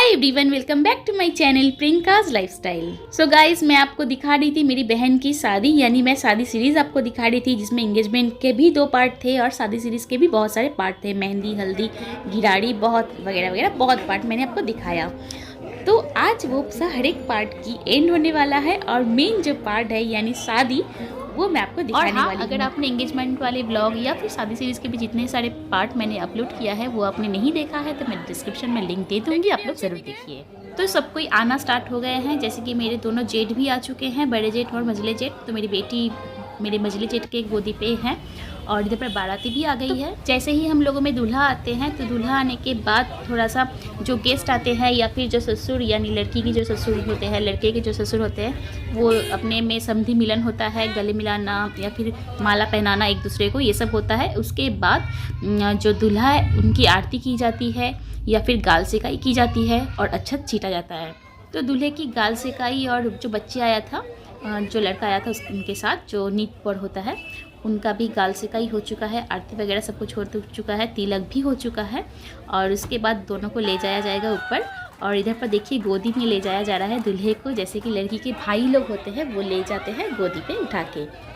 Hi everyone, welcome back to my channel Priyanka's lifestyle. So guys, मैं आपको दिखा रही थी मेरी बहन की शादी, यानी मैं शादी सीरीज आपको दिखा रही थी जिसमें एंगेजमेंट के भी 2 पार्ट थे और शादी सीरीज के भी बहुत सारे पार्ट थे। मेहंदी, हल्दी, घिराड़ी, बहुत वगैरह वगैरह बहुत पार्ट मैंने आपको दिखाया। तो आज वो हर एक पार्ट की एंड होने वाला है और मेन जो पार्ट है यानी शादी, वो मैं आपको दिखाने वाली हूँ। अगर आपने एंगेजमेंट वाले ब्लॉग या फिर शादी सीरीज़ के भी जितने सारे पार्ट मैंने अपलोड किया है वो आपने नहीं देखा है तो मैं डिस्क्रिप्शन में लिंक दे दूँगी, आप लोग ज़रूर देखिए। तो सब कोई आना स्टार्ट हो गए हैं, जैसे कि मेरे दोनों जेठ भी आ चुके हैं, बड़े जेठ और मझले जेठ। तो मेरी बेटी मेरे मझले जेठ के गोदी पे हैं और इधर पर बाराती भी आ गई है। जैसे ही हम लोगों में दूल्हा आते हैं तो दूल्हा आने के बाद थोड़ा सा जो गेस्ट आते हैं या फिर जो ससुर यानी लड़की की जो ससुर होते हैं, लड़के के जो ससुर होते हैं, वो अपने में समधि मिलन होता है, गले मिलाना या फिर माला पहनाना एक दूसरे को, ये सब होता है। उसके बाद जो दूल्हा है उनकी आरती की जाती है या फिर गाल सेकाई की जाती है और अक्षत छीटा जाता है। तो दूल्हे की गाल सेकाई और जो बच्चे आया था, जो लड़का आया था उनके साथ जो नीत पर होता है, उनका भी गाल सेकाई हो चुका है, आरती वगैरह सब कुछ हो चुका है, तिलक भी हो चुका है। और उसके बाद दोनों को ले जाया जाएगा ऊपर और इधर पर देखिए गोदी में ले जाया जा रहा है दूल्हे को, जैसे कि लड़की के भाई लोग होते हैं वो ले जाते हैं गोदी पे उठा के।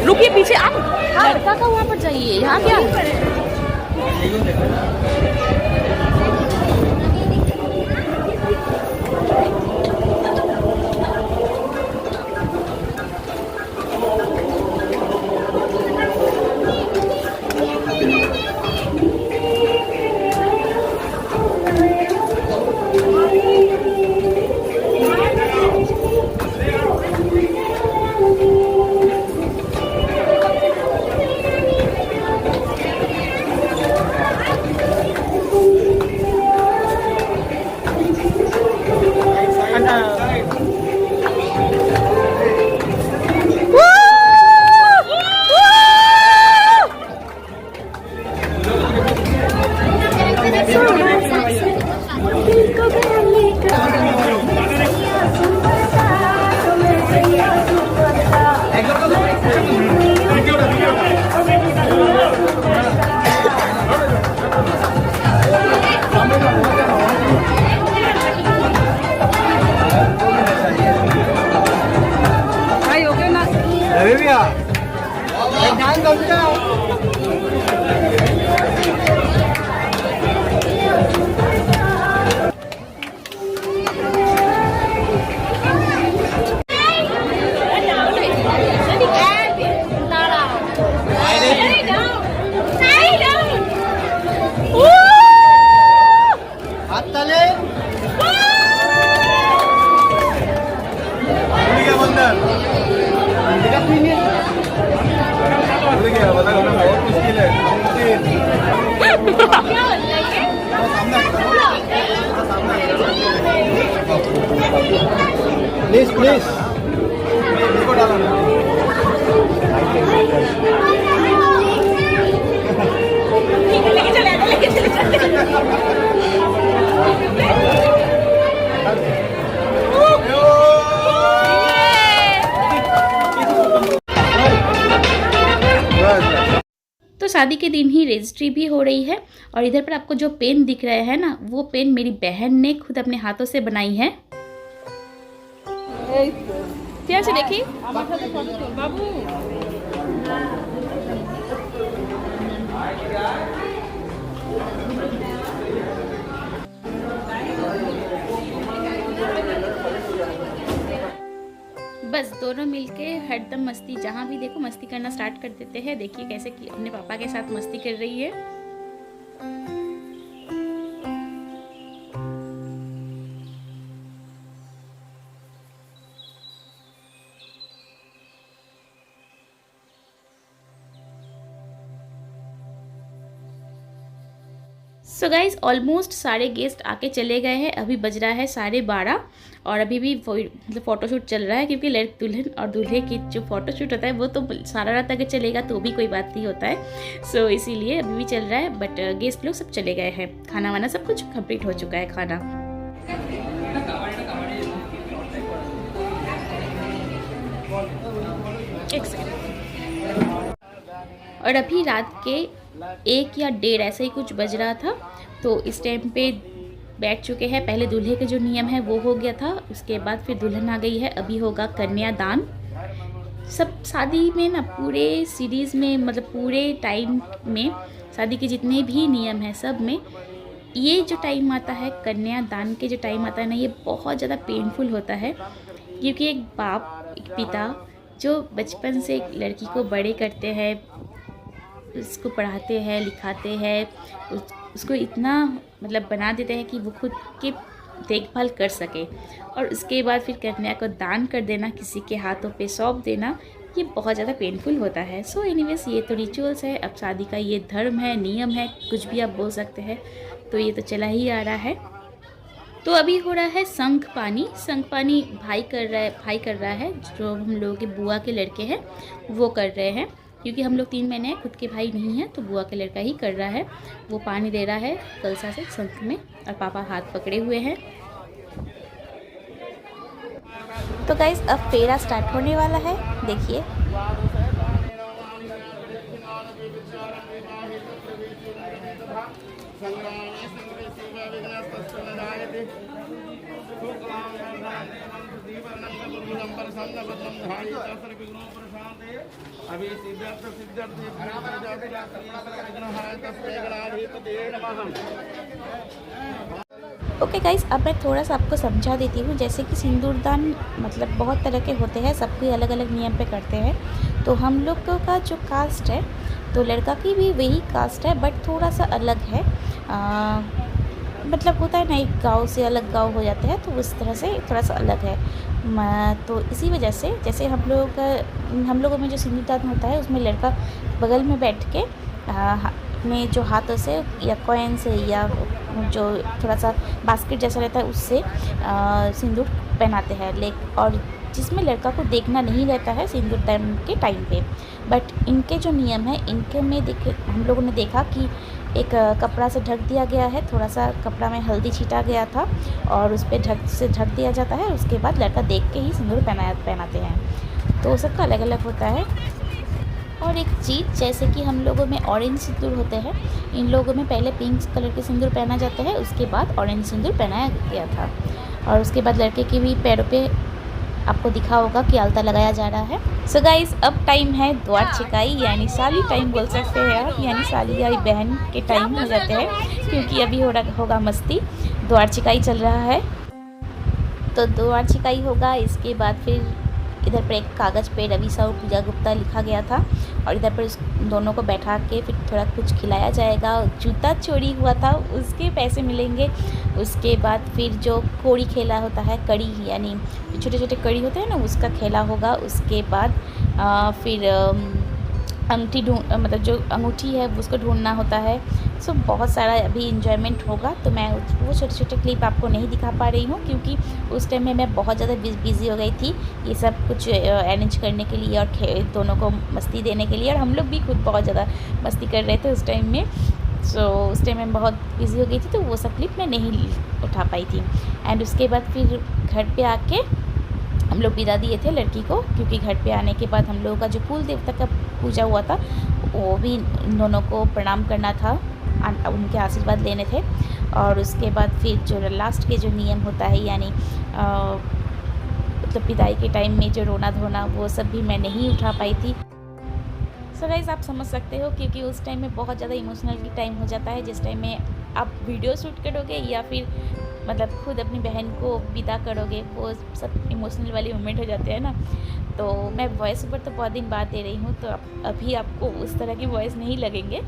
रुकिए, पीछे आप लड़का का वहाँ पर जाइए, यहाँ क्या प्लीज प्लीज तो शादी के दिन ही रजिस्ट्री भी हो रही है और इधर पर आपको जो पेन दिख रहे हैं ना, वो पेन मेरी बहन ने खुद अपने हाथों से बनाई है। ध्यान से देखिए। बस दोनों मिलके हरदम मस्ती, जहाँ भी देखो मस्ती करना स्टार्ट कर देते हैं। देखिए कैसे कि अपने पापा के साथ मस्ती कर रही है। सो गाइज ऑलमोस्ट सारे गेस्ट आके चले गए हैं। अभी बज रहा है 12:30 और अभी भी मतलब फ़ोटोशूट चल रहा है, क्योंकि दुल्हन और दूल्हे की जो फ़ोटोशूट होता है वो तो सारा रात अगर चलेगा तो भी कोई बात नहीं होता है। सो इसीलिए अभी भी चल रहा है, बट गेस्ट लोग सब चले गए हैं। खाना वाना सब कुछ कंप्लीट हो चुका है। खाना एक सेकंड। और अभी रात के 1 या 1:30 ऐसा ही कुछ बज रहा था। तो इस टाइम पे बैठ चुके हैं। पहले दूल्हे के जो नियम है वो हो गया था, उसके बाद फिर दुल्हन आ गई है। अभी होगा कन्यादान। सब शादी में ना, पूरे सीरीज़ में, मतलब पूरे टाइम में शादी के जितने भी नियम हैं सब में ये जो टाइम आता है, कन्यादान के जो टाइम आता है ना, ये बहुत ज़्यादा पेनफुल होता है। क्योंकि एक बाप, एक पिता जो बचपन से एक लड़की को बड़े करते हैं, उसको पढ़ाते हैं, लिखाते हैं, उसको इतना मतलब बना देते हैं कि वो खुद की देखभाल कर सके, और उसके बाद फिर कन्या को दान कर देना, किसी के हाथों पे सौंप देना, ये बहुत ज़्यादा पेनफुल होता है। सो एनीवेज, ये तो रिचुअल्स है। अब शादी का ये धर्म है, नियम है, कुछ भी आप बोल सकते हैं। तो ये तो चला ही आ रहा है। तो अभी हो रहा है शंख पानी। शंख पानी भाई कर रहा है, जो हम लोगों के बुआ के लड़के हैं वो कर रहे हैं। क्योंकि हम लोग 3 महीने हैं, खुद के भाई नहीं हैं, तो बुआ का लड़का ही कर रहा है। वो पानी दे रहा है कलसा से शंख में, और पापा हाथ पकड़े हुए हैं। तो गाइस, अब फेरा स्टार्ट होने वाला है, देखिए। ओके गाइस, अब मैं थोड़ा सा आपको समझा देती हूँ। जैसे कि सिंदूरदान मतलब बहुत तरह के होते हैं, सबके अलग अलग नियम पे करते हैं। तो हम लोग का जो कास्ट है, तो लड़का की भी वही कास्ट है, बट थोड़ा सा अलग है। मतलब होता है ना, एक गांव से अलग गांव हो जाते हैं, तो उस तरह से थोड़ा सा अलग है। तो इसी वजह से, जैसे हम लोगों में जो सिंदूरदान होता है, उसमें लड़का बगल में बैठ के अपने जो हाथों से या कॉइन से, या जो थोड़ा सा बास्केट जैसा रहता है उससे सिंदूर पहनाते हैं। और जिसमें लड़का को देखना नहीं रहता है सिंदूर टाइम के टाइम पे। बट इनके जो नियम है, इनके में हम लोगों ने देखा कि एक कपड़ा से ढक दिया गया है, थोड़ा सा कपड़ा में हल्दी छीटा गया था, और उस पर ढक दिया जाता है। उसके बाद लड़का देख के ही सिंदूर पहनाते हैं। तो सबका अलग अलग होता है। और एक चीज़, जैसे कि हम लोगों में ऑरेंज सिंदूर होते हैं, इन लोगों में पहले पिंक कलर के सिंदूर पहना जाता है, उसके बाद ऑरेंज सिंदूर पहनाया गया था। और उसके बाद लड़के के भी पैरों पे आपको दिखा होगा कि आलता लगाया जा रहा है। सो गाइस, अब टाइम है द्वार छिकाई, यानी साली टाइम बोल सकते हैं आप, यानी साली या बहन के टाइम हो जाते हैं। क्योंकि अभी होगा मस्ती, द्वार छिकाई चल रहा है। तो द्वार छिकाई होगा, इसके बाद फिर इधर पर एक कागज़ पे रवि साहू पूजा गुप्ता लिखा गया था, और इधर पर दोनों को बैठा के फिर थोड़ा कुछ खिलाया जाएगा। जूता चोरी हुआ था उसके पैसे मिलेंगे। उसके बाद फिर जो कोड़ी खेला होता है, कड़ी, यानी छोटे छोटे कड़ी होते हैं ना, उसका खेला होगा। उसके बाद फिर अंगूठी मतलब जो अंगूठी है उसको ढूंढना होता है। सो बहुत सारा अभी इंजॉयमेंट होगा। तो मैं वो छोटे छोटे क्लिप आपको नहीं दिखा पा रही हूँ, क्योंकि उस टाइम में मैं बहुत ज़्यादा बिज़ी हो गई थी ये सब कुछ अरेंज करने के लिए, और दोनों को मस्ती देने के लिए। और हम लोग भी खुद बहुत ज़्यादा मस्ती कर रहे थे उस टाइम में। सो उस टाइम मैं बहुत बिज़ी हो गई थी, तो वो सब क्लिप मैं नहीं उठा पाई थी। एंड उसके बाद फिर घर पर आके हम लोग विदा दिए थे लड़की को, क्योंकि घर पे आने के बाद हम लोगों का जो कुल देवता का पूजा हुआ था, वो भी दोनों को प्रणाम करना था, उनके आशीर्वाद लेने थे। और उसके बाद फिर जो लास्ट के जो नियम होता है, यानी मतलब विदाई के टाइम में जो रोना धोना, वो सब भी मैं नहीं उठा पाई थी। सो गाइस, आप समझ सकते हो, क्योंकि उस टाइम में बहुत ज़्यादा इमोशनल की टाइम हो जाता है, जिस टाइम में आप वीडियो शूट करोगे या फिर मतलब खुद अपनी बहन को विदा करोगे, वो सब इमोशनल वाले मोमेंट हो जाते हैं ना। तो मैं वॉइस ओवर तो बहुत दिन बाद दे रही हूँ, तो अभी आपको उस तरह की वॉइस नहीं लगेंगे।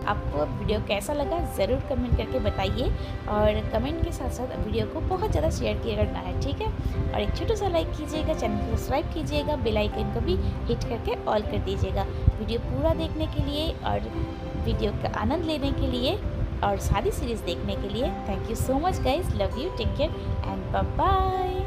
आपको वीडियो कैसा लगा ज़रूर कमेंट करके बताइए, और कमेंट के साथ साथ वीडियो को बहुत ज़्यादा शेयर किया करना है, ठीक है। और एक छोटा सा लाइक कीजिएगा, चैनल को सब्सक्राइब कीजिएगा, बेल आइकन को भी हिट करके ऑल कर दीजिएगा। वीडियो पूरा देखने के लिए और वीडियो का आनंद लेने के लिए और सारी सीरीज़ देखने के लिए thank you so much guys. Love you, take care and bye bye.